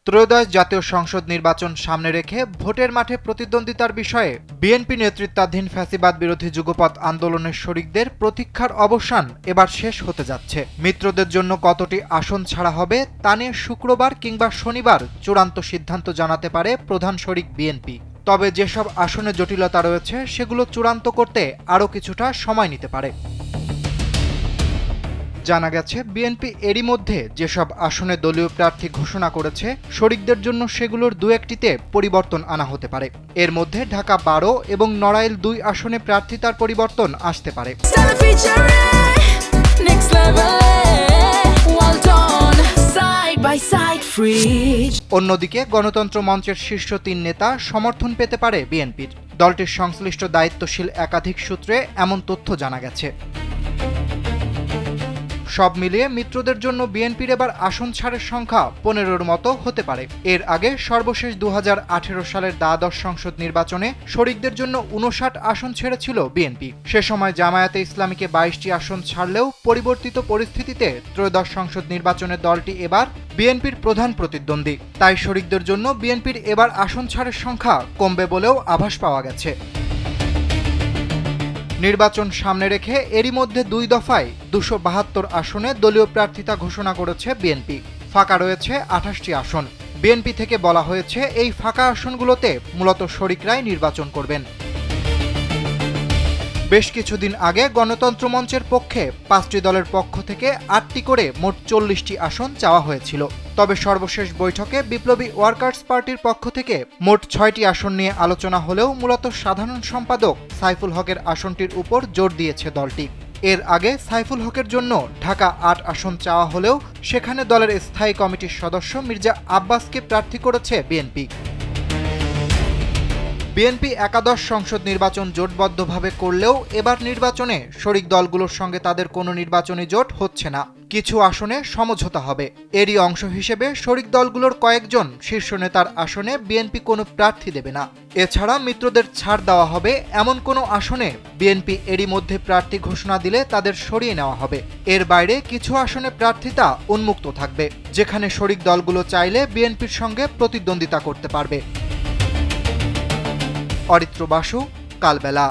ত্রয়োদশ জাতীয় সংসদ নির্বাচন সামনে রেখে ভোটের মাঠে প্রতিদ্বন্দ্বিতার বিষয়ে বিএনপি নেতৃত্বাধীন ফ্যাসিবাদ বিরোধী যুগপৎ আন্দোলনের শরিকদের প্রতীক্ষার অবসান এবার শেষ হতে যাচ্ছে। মিত্রদের জন্য কতটি আসন ছাড়া হবে তা নিয়ে শুক্রবার কিংবা শনিবার চূড়ান্ত সিদ্ধান্ত জানাতে পারে প্রধান শরিক বিএনপি। তবে যেসব আসনে জটিলতা রয়েছে সেগুলো চূড়ান্ত করতে আরও কিছুটা সময় নিতে পারে। জানা গেছে বিএনপি এরই মধ্যে যেসব আসনে দলীয় প্রার্থী ঘোষণা করেছে শরিকদের জন্য সেগুলোর দু একটিতে পরিবর্তন আনা হতে পারে। এর মধ্যে ঢাকা 12 এবং নড়াইল 2 আসনে প্রার্থিতার পরিবর্তন আসতে পারে। অন্যদিকে গণতন্ত্র মঞ্চের শীর্ষ 3 নেতা সমর্থন পেতে পারে বিএনপির। দলটির সংশ্লিষ্ট দায়িত্বশীল একাধিক সূত্রে এমন তথ্য জানা গেছে। সব মিলিয়ে মিত্রদের জন্য বিএনপির এবার আসন ছাড়ের সংখ্যা 15-র মতো হতে পারে। এর আগে সর্বশেষ 2018 সালের দ্বাদশ সংসদ নির্বাচনে শরিকদের জন্য 59 আসন ছেড়েছিল বিএনপি। সে সময় জামায়াতে ইসলামীকে 22টি আসন ছাড়লেও পরিবর্তিত পরিস্থিতিতে ত্রয়োদশ সংসদ নির্বাচনে দলটি এবার বিএনপির প্রধান প্রতিদ্বন্দ্বী। তাই শরিকদের জন্য বিএনপির এবার আসন ছাড়ের সংখ্যা কমবে বলেও আভাস পাওয়া গেছে। নির্বাচন সামনে রেখে এরই মধ্যে 2 দফায় 272 আসনে দলীয় প্রার্থিতা ঘোষণা করেছে বিএনপি। ফাঁকা রয়েছে 28টি আসন। বিএনপি থেকে বলা হয়েছে এই ফাঁকা আসনগুলোতে মূলত শরিকরাই নির্বাচন করবেন। বেশ কিছুদিন আগে গণতন্ত্র মঞ্চের পক্ষে 5টি দলের পক্ষ থেকে 8টি করে মোট 40টি আসন চাওয়া হয়েছিল। তবে সর্বশেষ বৈঠকে বিপ্লবী ওয়ার্কার্স পার্টির পক্ষ থেকে মোট 6টি আসন নিয়ে আলোচনা হলেও মূলত সাধারণ সম্পাদক সাইফুল হকের আসনটির উপর জোর দিয়েছে দলটি। এর আগে সাইফুল হকের জন্য ঢাকা 8 আসন চাওয়া হলেও সেখানে দলের স্থায়ী কমিটির সদস্য মির্জা আব্বাসকে প্রার্থী করেছে বিএনপি। বিএনপি একাদশ সংসদ নির্বাচন জোটবদ্ধভাবে করলেও এবার নির্বাচনে শরিক দলগুলোর সঙ্গে তাদের কোনো নির্বাচনী জোট হচ্ছে না। কিছু আসনে সমঝোতা হবে। এরই অংশ হিসেবে শরিক দলগুলোর কয়েকজন শীর্ষ নেতার আসনে বিএনপি কোনো প্রার্থী দেবে না। এছাড়া মিত্রদের ছাড় দেওয়া হবে এমন কোনো আসনে বিএনপি এরই মধ্যে প্রার্থী ঘোষণা দিলে তাদের সরিয়ে নেওয়া হবে। এর বাইরে কিছু আসনে প্রার্থিতা উন্মুক্ত থাকবে, যেখানে শরিক দলগুলো চাইলে বিএনপির সঙ্গে প্রতিদ্বন্দ্বিতা করতে পারবে। অরিত্র বাসু, কালবেলা।